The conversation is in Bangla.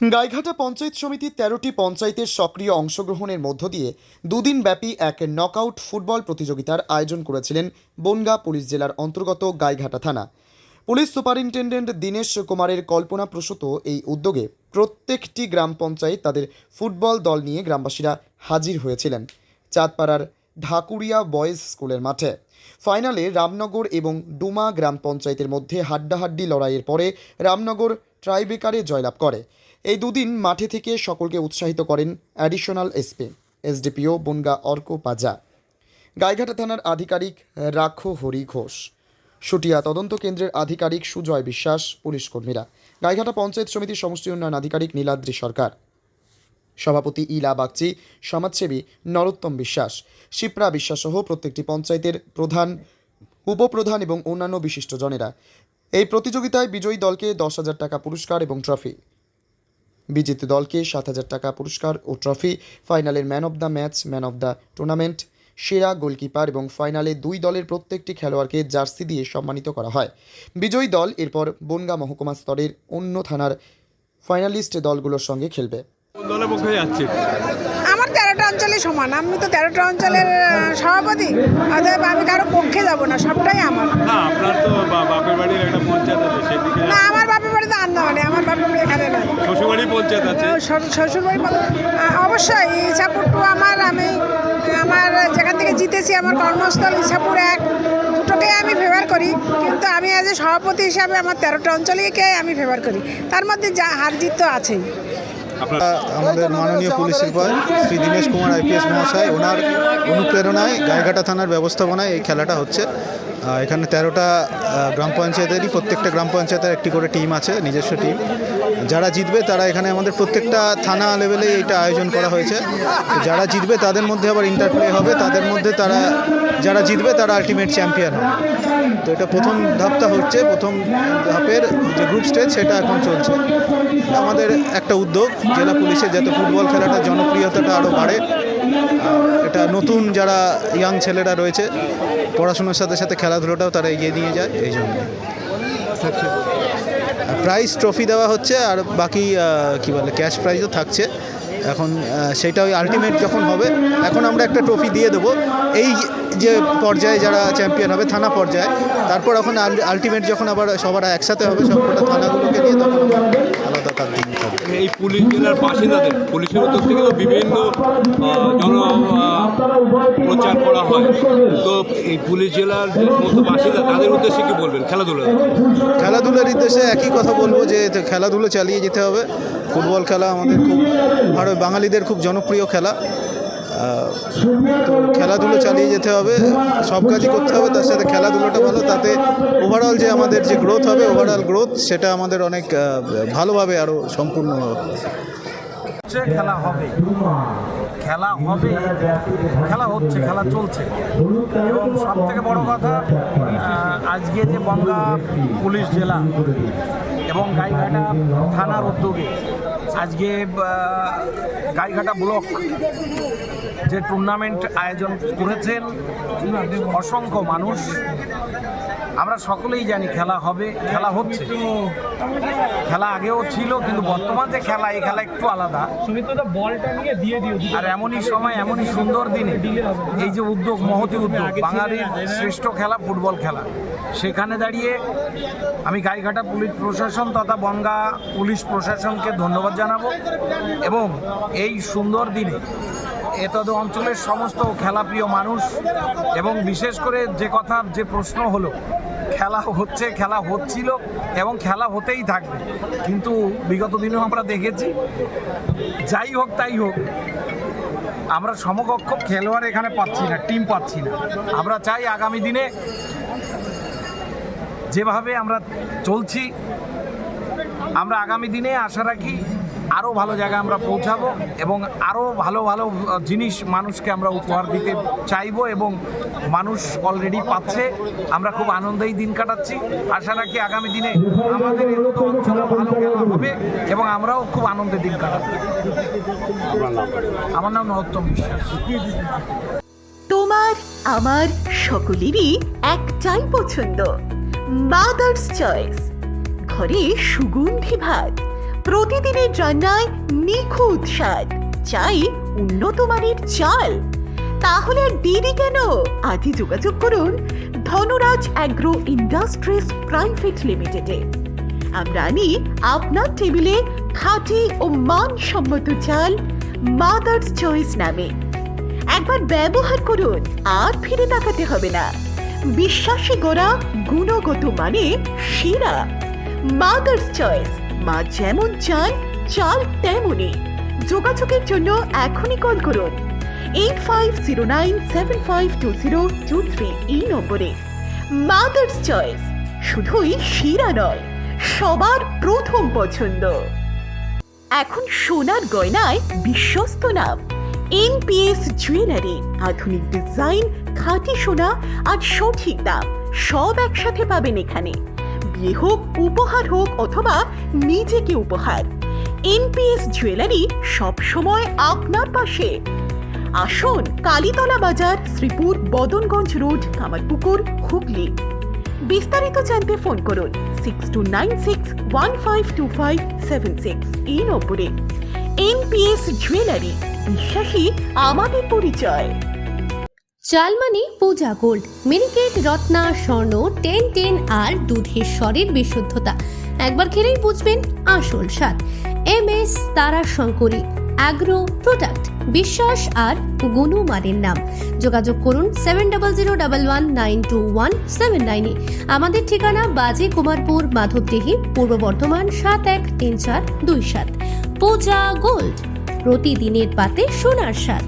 গাইঘাটা পঞ্চায়েত সমিতির ১৩টি পঞ্চায়েতের সক্রিয় অংশগ্রহণের মধ্য দিয়ে দুদিনব্যাপী এক নকআউট ফুটবল প্রতিযোগিতার আয়োজন করেছিলেন বনগাঁ পুলিশ জেলার অন্তর্গত গাইঘাটা থানা। পুলিশ সুপারিনটেন্ডেন্ট দীনেশ কুমারের কল্পনাপ্রসূত এই উদ্যোগে প্রত্যেকটি গ্রাম পঞ্চায়েত তাদের ফুটবল দল নিয়ে গ্রামবাসীরা হাজির হয়েছিলেন চাঁদপাড়ার ঢাকুরিয়া বয়েজ স্কুলের মাঠে। ফাইনালে রামনগর এবং ডুমা গ্রাম পঞ্চায়েতের মধ্যে হাড্ডাহাড্ডি লড়াইয়ের পরে রামনগর ট্রাইবেকারে জয়লাভ করে। এই দুদিন মাঠে থেকে সকলকে উৎসাহিত করেন additional SP SDPO Bangaon Arka Paja, Gaighata থানার আধিকারিক রাখো হরি ঘোষ, সুটিয়া তদন্ত কেন্দ্রের আধিকারিক সুজয় বিশ্বাস, পুলিশ কর্মীরা, গাইঘাটা পঞ্চায়েত সমিতির সমষ্টি উন্নয়ন আধিকারিক নীলাদ্রি সরকার, সভাপতি ইলা বাগচি, সমাজসেবী নরোত্তম বিশ্বাস, শিপ্রা বিশ্বাস সহ প্রত্যেকটি পঞ্চায়েতের প্রধান, উপপ্রধান এবং অন্যান্য বিশিষ্টজনেরা। এই প্রতিযোগিতায় বিজয়ী দলকে 10,000 টাকা পুরস্কার এবং ট্রফি, বিজেতা দলকে 7,000 টাকা পুরস্কার ও ট্রফি, ফাইনালের man of the match, man of the tournament, সেরা গোলকিপার এবং ফাইনালে দুই দলের প্রত্যেকটি খেলোয়াড়কে জার্সি দিয়ে সম্মানিত করা হয়। বিজয়ী দল এরপর বনগাঁ মহকুমা স্তরের অন্য থানার ফাইনালিস্ট দলগুলোর সঙ্গে খেলবে। আমার 13টা অঞ্চলে সমান, আমি তো 13টা অঞ্চলের সভাপতি, অতএব আমি কারো পক্ষে যাব না, সবটাই আমার। না, আপনার তো বাপের বাড়ির একটা পঞ্চায়েত আছে, সেদিকে না, আমার বাপের বাড়িতে আন্দামানে, আমার বাপের বাড়ি এখানে নয়, শ্বশুরবাড়ি পঞ্চায়েত আছে। শ্বশুরবাড়ি অবশ্যই ইছাপুর টু আমার যেখান থেকে জিতেছি, আমার কর্মস্থল ইছাপুর 1, দুটোকেই আমি ফেভার করি, কিন্তু আমি অ্যাজ এ সভাপতি হিসাবে আমার 13টা অঞ্চলকে আমি ফেভার করি, তার মধ্যে যা হার জিত তো আছেই। আমাদের মাননীয় police super Shri Dinesh Kumar IPS মহাশয়, ওনার অনুপ্রেরণায় গাইঘাটা থানার ব্যবস্থাপনায় এই খেলাটা হচ্ছে। এখানে 13টা গ্রাম পঞ্চায়েতেরই প্রত্যেকটা গ্রাম পঞ্চায়েতের একটি করে টিম আছে, নিজস্ব টিম। যারা জিতবে তারা এখানে আমাদের প্রত্যেকটা থানা লেভেলে এটা আয়োজন করা হয়েছে। যারা জিতবে তাদের মধ্যে আবার ইন্টারপ্লে হবে, তাদের মধ্যে যারা জিতবে তারা আলটিমেট চ্যাম্পিয়ন হবে। তো এটা প্রথম ধাপটা হচ্ছে, প্রথম ধাপের যে গ্রুপ স্টেজ সেটা এখন চলছে। আমাদের একটা উদ্যোগ জেলা পুলিশের, যাতে ফুটবল খেলাটা জনপ্রিয়তাটা আরও বাড়ে। এটা নতুন যারা ইয়াং ছেলেরা রয়েছে, পড়াশোনার সাথে সাথে খেলাধুলোটাও তারা এগিয়ে নিয়ে যায়, এই জন্য প্রাইজ ট্রফি দেওয়া হচ্ছে, আর বাকি ক্যাশ প্রাইজও থাকছে। এখন সেটা ওই আলটিমেট যখন হবে, এখন আমরা একটা ট্রফি দিয়ে দেবো এই যে পর্যায়ে যারা চ্যাম্পিয়ন হবে থানা পর্যায়ে, তারপর এখন আলটিমেট যখন আবার সবার একসাথে হবে সবকটা থানাগুলোকে নিয়ে, তখন আলাদা তার দিন থাকবে। এই পুলিশ জেলার বাসিন্দাদের পুলিশের উদ্যোগ থেকে তো বিভিন্ন প্রচার করা হয়, তো এই পুলিশ জেলার যে সমস্ত বাসিন্দা তাদের উদ্দেশ্যে কি বলবেন? খেলাধুলার উদ্দেশ্যে একই কথা বলবো যে খেলাধুলো চালিয়ে যেতে হবে। ফুটবল খেলা আমাদের খুব বাঙালিদের খুব জনপ্রিয় খেলা। তো খেলাধুলো চালিয়ে যেতে হবে, সব কাজই করতে হবে, তার সাথে খেলাধুলোটা ভালো, তাতে ওভারঅল যে আমাদের যে গ্রোথ হবে, ওভারঅল গ্রোথ সেটা আমাদের অনেক ভালোভাবে আরও সম্পূর্ণ হবে। খেলা হবে, খেলা হচ্ছে, খেলা চলছে। এবং সবথেকে বড় কথা, আজকে যে বনগাঁ পুলিশ জেলা এবং গাইঘাটা থানার উদ্যোগে আজকে গাইঘাটা ব্লক যে টুর্নামেন্ট আয়োজন করেছেন, অসংখ্য মানুষ, আমরা সকলেই জানি খেলা হবে, খেলা হচ্ছে, খেলা আগেও ছিল, কিন্তু বর্তমান যে খেলা, এই খেলা একটু আলাদা। আর এমনই সময়, এমনই সুন্দর দিনে এই যে উদ্যোগ, মহতি উদ্যোগ, বাঙালির শ্রেষ্ঠ খেলা ফুটবল খেলা, সেখানে দাঁড়িয়ে আমি গাইঘাটা পুলিশ প্রশাসন তথা বনগাঁ পুলিশ প্রশাসনকে ধন্যবাদ জানাবো। এবং এই সুন্দর দিনে এতদ অঞ্চলের সমস্ত খেলাপ্রিয় মানুষ, এবং বিশেষ করে যে প্রশ্ন হলো, খেলা হচ্ছে, খেলা হচ্ছিল এবং খেলা হতেই থাকবে, কিন্তু বিগত দিনেও আমরা দেখেছি, যাই হোক তাই হোক, আমরা সমকক্ষ খেলোয়াড় এখানে পাচ্ছি না, টিম পাচ্ছি না। আমরা চাই আগামী দিনে যেভাবে আমরা চলছি, আমরা আগামী দিনে আশা রাখি আরও ভালো জায়গায় আমরা পৌঁছাবো এবং আরও ভালো ভালো জিনিস মানুষকে আমরা উপহার দিতে চাইবো, এবং মানুষ অলরেডি পাচ্ছে। আমরা খুব আনন্দেই দিন কাটাচ্ছি, আশা রাখি আগামী দিনে আমাদের এত অঞ্চলে ভালো খেলা হবে এবং আমরাও খুব আনন্দে দিন কাটাবো। আমার নাম নরোত্তম বিশ্বাস। তোমার আমার সকলেরই একটাই পছন্দ, মাদার্স চয়েস। ঘরে সুগন্ধি ভাত, প্রতিদিনের রান্নায় নিখুঁত স্বাদ, চাই উন্নত মানের চাল। তাহলে আর দেরি কেন? আজই যোগাযোগ করুন ধনরাজ অ্যাগ্রো ইন্ডাস্ট্রিজ প্রাইভেট লিমিটেডে। আমরা আনি আপনার টেবিলে খাঁটি ও মানসম্মত চাল মাদার্স চয়েস নামে। একবার ব্যবহার করুন, আর ফিরে তাকাতে হবে না। বিশ্বাসী গড়া, গুণগত মানে সেরা মাদার্স চয়েস। মা যেমন চান, চাল তেমনই। যোগাযোগের জন্য এখনই কল করুন 8509752023 এই নম্বরে। মাদার্স চয়েস শুধুই সেরা নয়, সবার প্রথম পছন্দ। এখন সোনার গয়নায় বিশ্বস্ত নাম এনপিএস জুয়েলারি। আধুনিক ডিজাইন, খাঁটি সোনা আর সঠিক দাম সব একসাথে পাবেন এখানে। বিয়ে হোক, উপহার হোক অথবা নিজেকে উপহার, এনপিএস জুয়েলারি সব সময় আপনার পাশে। আসুন, কালীতলা বাজার, শ্রীপুর, বদনগঞ্জ রোড, কামারপুকুর, হুগলি। বিস্তারিত জানতে ফোন করুন 6296152576 এই নম্বরে। এনপিএস জুয়েলারি, বিশ্বাসী আমাদের পরিচয়। চালমানি পূজা গোল্ড, মিনিকেট, রত্না, স্বর্ণ 1010 আর দুধের স্বরের বিশুদ্ধতা। একবার খেলেই বুঝবেন আসল স্বাদ। MS তারা শঙ্করী অ্যাগ্রো প্রোডাক্ট, বিশ্বাস আর গুণমানের নাম। যোগাযোগ করুন 7001192179 এ। আমাদের ঠিকানা বাজে কুমারপুর, মাধবদেহি, পূর্ব বর্ধমান 713427। পূজা গোল্ড, প্রতিদিনের পাতে সোনার স্বাদ।